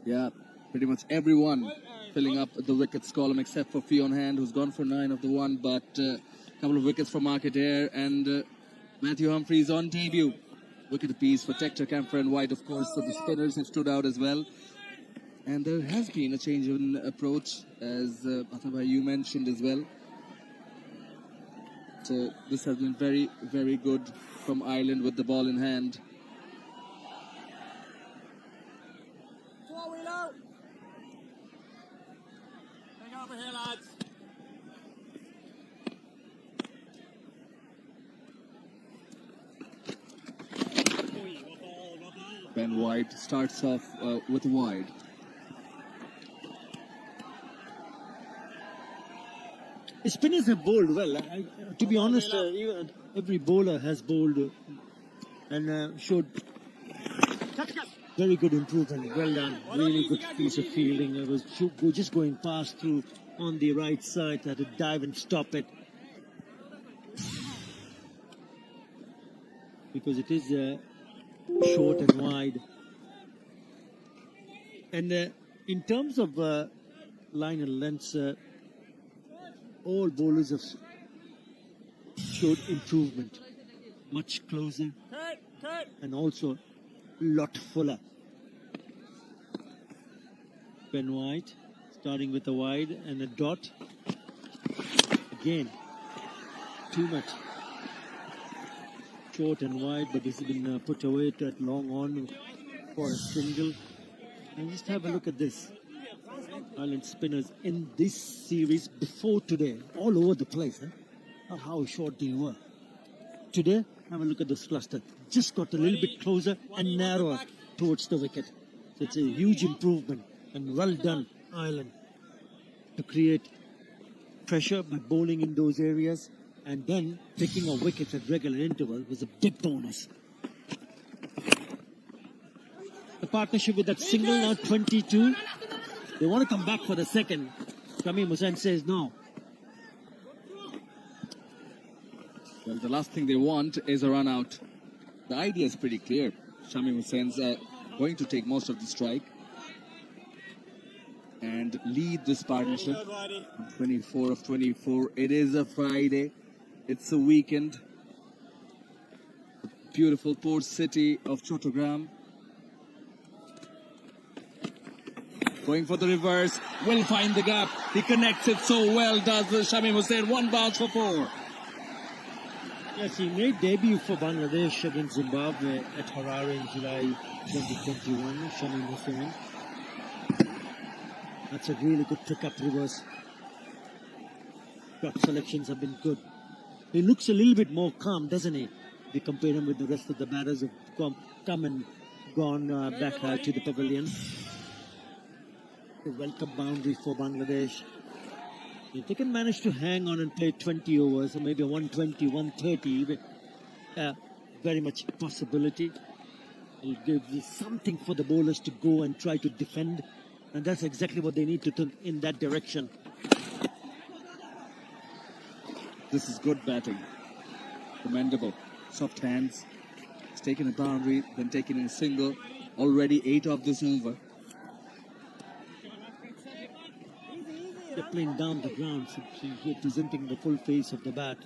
Yeah, pretty much everyone filling up the wickets column except for Fionn Hand, who's gone for 9 of the 1, but a couple of wickets for Market Air, and Matthew Humphreys on debut. Wicket apiece for Tector, Camphor and White, of course, so the spinners have stood out as well. And there has been a change in approach, as Athabhai, you mentioned as well. So this has been very, very good from Ireland with the ball in hand. Over here, lads. Ben White starts off with a wide. Spinners have bowled well. To be honest, every bowler has bowled and showed very good improvement. Well done. Really good piece of fielding. It was just going past through on the right side. Had to dive and stop it. Because it is short and wide. And in terms of line and lengths, all bowlers have showed improvement. Much closer and also lot fuller. Ben White starting with a wide and a dot. Again, too much. Short and wide, but this has been put away to that long on for a single. And just have a look at this. Ireland spinners in this series before today, all over the place. How short they were. Today, have a look at this cluster. Just got a little bit closer and narrower towards the wicket. So it's a huge improvement, and well done, Ireland, to create pressure by bowling in those areas, and then picking a wicket at regular intervals was a big bonus. The partnership with that single now 22. They want to come back for the second. Shamim Hussain says no. Well, the last thing they want is a run out. The idea is pretty clear. Shamim Hussain's going to take most of the strike and lead this partnership. 24 of 24. It is a Friday. It's a weekend. The beautiful port city of Chattogram. Going for the reverse. Will find the gap. He connects it so well, does Shamim Hussain. 1 bounce for 4. Yes, he made debut for Bangladesh against Zimbabwe at Harare in July 2021. Shamim Hussain. That's a really good pick-up reverse. Shot selections have been good. He looks a little bit more calm, doesn't he? We compare him with the rest of the batters who've come and gone back to the pavilion. A welcome boundary for Bangladesh. If they can manage to hang on and play 20 overs, or maybe 120, 130, very much possibility. It'll give you something for the bowlers to go and try to defend. And that's exactly what they need to do in that direction. This is good batting. Commendable. Soft hands. He's taken a boundary, then taken in a single. Already 8 of this over. They're playing down the ground, so you're presenting the full face of the bat.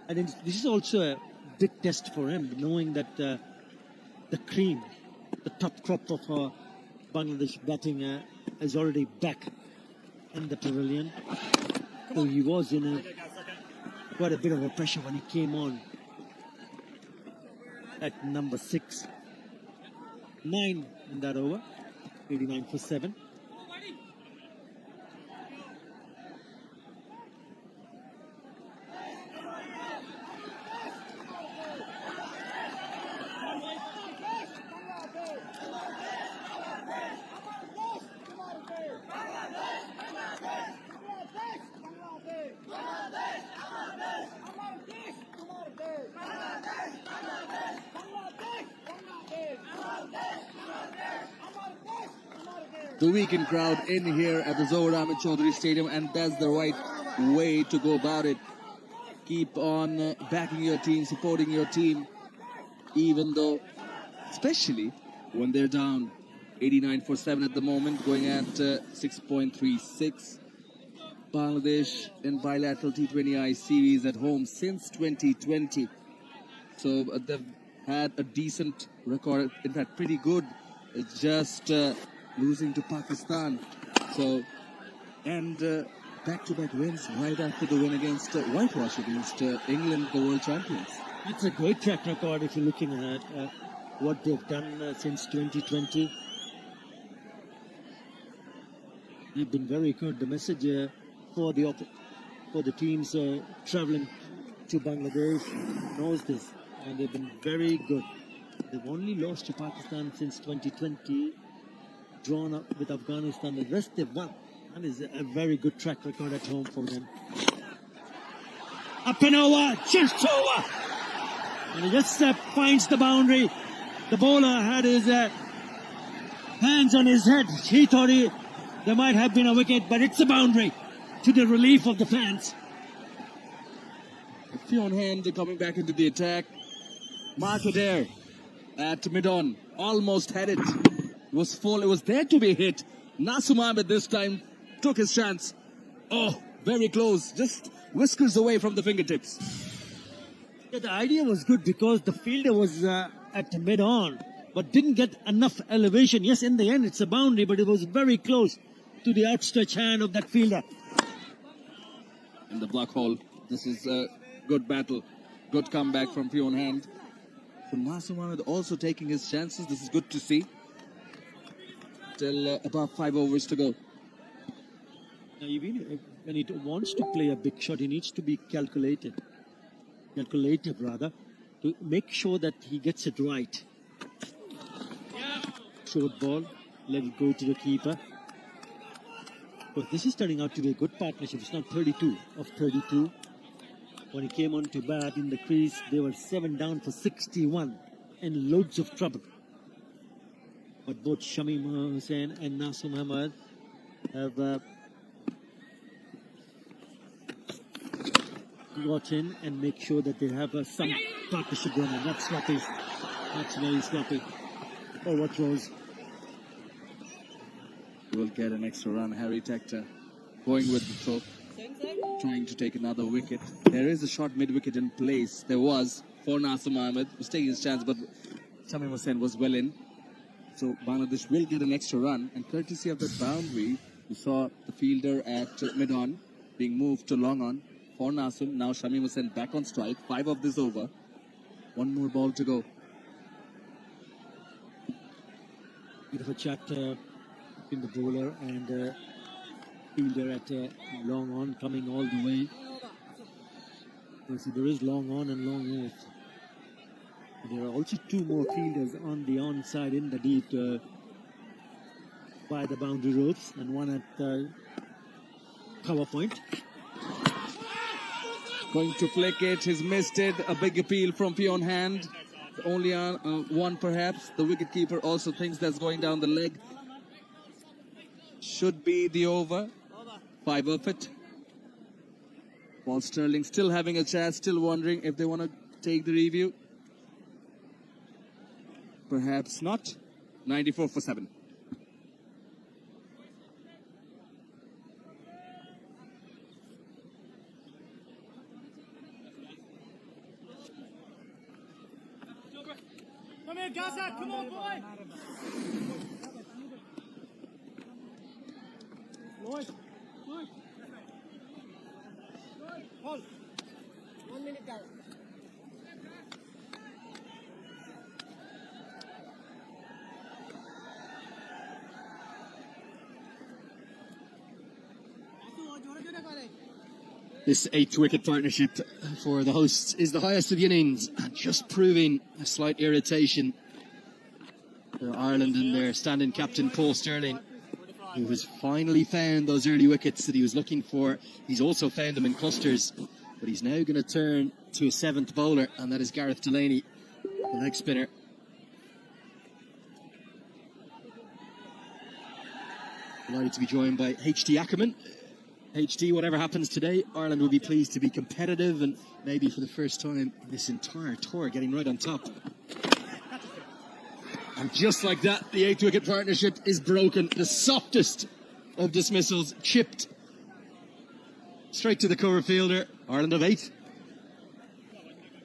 And this is also a big test for him, knowing that the cream, the top crop of Bangladesh batting is already back in the pavilion. So he was in quite a bit of a pressure when he came on at number 6. 9 in that over, 89 for 7. The weekend crowd in here at the Zohar Ahmed Chaudhary Stadium, and that's the right way to go about it. Keep on backing your team, supporting your team, even though, especially when they're down. 89 for 7 at the moment, going at 6.36. Bangladesh in bilateral T20I series at home since 2020. So they've had a decent record, in fact pretty good. It's just losing to Pakistan. So, and back-to-back wins right after the win against whitewash against England, the world champions. It's a great track record if you're looking at what they've done since 2020. They've been very good. The message for the teams traveling to Bangladesh knows this, and they've been very good. They've only lost to Pakistan since 2020, drawn up with Afghanistan. The rest they've won. That is a very good track record at home for them. Up and over, just over, and he just finds the boundary. The bowler had his hands on his head. He thought there might have been a wicket, but it's a boundary, to the relief of the fans. Fionn Hand coming back into the attack. Mark Adair at mid-on, almost had it. It was full, it was there to be hit. Nasum Ahmed this time took his chance. Oh, very close, just whiskers away from the fingertips. Yeah, the idea was good because the fielder was at the mid-on, but didn't get enough elevation. Yes, in the end it's a boundary, but it was very close to the outstretched hand of that fielder. In the black hole, this is a good battle, good comeback from Fionn Hand. So Nasum Ahmed also taking his chances. This is good to see. Still about 5 overs to go. Now, even when he wants to play a big shot, he needs to be calculative rather, to make sure that he gets it right. Short ball, let it go to the keeper. But this is turning out to be a good partnership. It's now 32 of 32. When he came on to bat in the crease, they were 7 down for 61 in loads of trouble. But both Shamim Hussain and Nasum Ahmed have got in and make sure that they have some partnership going on. That's sloppy. That's very sloppy. Oh, what was? Will get an extra run. Harry Tector going with the throw, trying to take another wicket. There is a short mid-wicket in place. There was for Nasum Ahmed. Was taking his chance, but Shamim Hussain was well in. So Bangladesh will get an extra run, and courtesy of that boundary, we saw the fielder at mid-on being moved to long-on for Nasum. Now Shamim Hussain back on strike. 5 of this over. 1 more ball to go. Bit of a chat in the bowler and fielder at long on, coming all the way. You see, there is long on and long off. There are also 2 more fielders on the onside in the deep by the boundary ropes, and one at cover point. Going to flick it. He's missed it. A big appeal from Fionn Hand. Only on one perhaps. The wicketkeeper also thinks that's going down the leg. Should be the over. 5 of it. Paul Sterling still having a chance, still wondering if they want to take the review. Perhaps not. 94 for 7. Come here, Gaza. Come on, boy. Lloyd. Hold. 1 minute down. This 8th wicket partnership for the hosts is the highest of the innings, just proving a slight irritation for Ireland and their standing captain Paul Sterling, who has finally found those early wickets that he was looking for. He's also found them in clusters, but he's now going to turn to a 7th bowler, and that is Gareth Delaney, the leg spinner. Delighted to be joined by HT Ackerman. HT, whatever happens today, Ireland will be pleased to be competitive and maybe for the first time in this entire tour getting right on top. And just like that, the 8th wicket partnership is broken. The softest of dismissals, chipped straight to the cover fielder. Ireland of 8.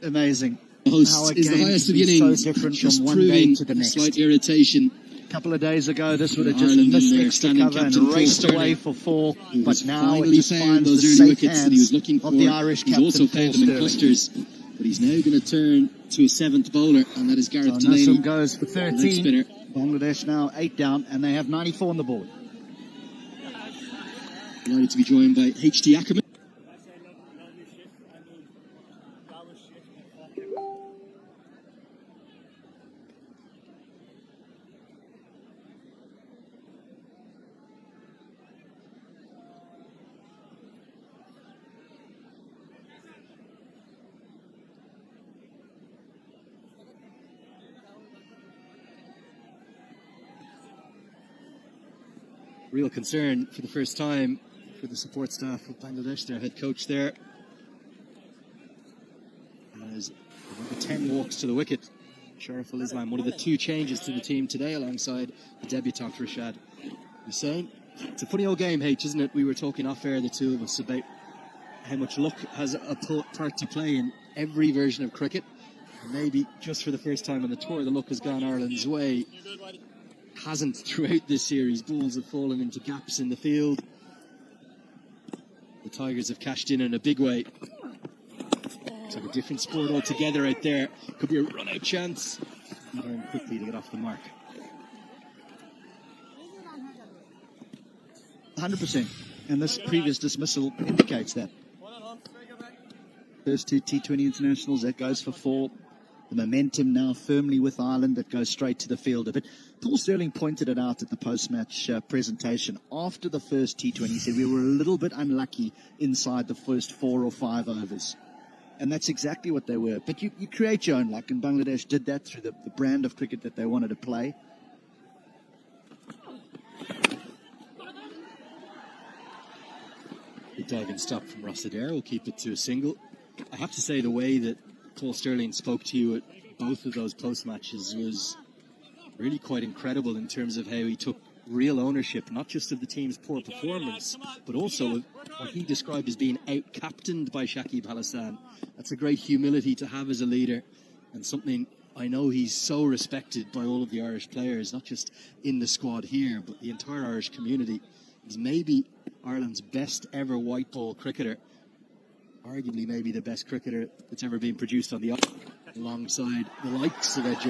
Amazing. The host How a is the game highest of can the be so innings. different Just from one day proving to the a next. slight irritation. A couple of days ago, this would have just Ireland missed in there, extra standing cover and captain Paul raced away Stirling, for 4. who But has now it finally just found finds those the early safe wickets that he was looking hands for. of the Irish He's captain, also Paul found them in Stirling. clusters, but he's now going to turn to a 7th bowler, and that is Gareth So Delaney. Nassim goes for leg 13. spinner. Bangladesh now 8 down, and they have 94 on the board. Delighted to be joined by H.D. Ackerman. Real concern for the first time for the support staff of Bangladesh, their head coach there. As number 10 walks to the wicket, Shariful Islam, one of the 2 changes to the team today alongside the debutant Rashad Hussain. It's a funny old game, H, isn't it? We were talking off air, the two of us, about how much luck has a part to play in every version of cricket. And maybe just for the first time on the tour, the luck has gone Ireland's way. Hasn't throughout this series. Balls have fallen into gaps in the field. The Tigers have cashed in a big way. It's like a different sport altogether out there. Could be a run-out chance. Learn quickly to get off the mark. 100%. And this previous dismissal indicates that. First 2 T20 internationals, that goes for 4. The momentum now firmly with Ireland, that goes straight to the fielder. But Paul Stirling pointed it out at the post-match presentation. After the first T20, he said we were a little bit unlucky inside the first 4 or 5 overs. And that's exactly what they were. But you create your own luck, and Bangladesh did that through the brand of cricket that they wanted to play. The diving stop from Ross Adair will keep it to a single. I have to say, the way that Paul Stirling spoke to you at both of those post matches was really quite incredible in terms of how he took real ownership, not just of the team's poor performance, but also of what he described as being out-captained by Shakib Al Hasan. That's a great humility to have as a leader, and something I know he's so respected by all of the Irish players, not just in the squad here, but the entire Irish community. He's maybe Ireland's best ever white ball cricketer, arguably maybe the best cricketer that's ever been produced on the alongside the likes of Ed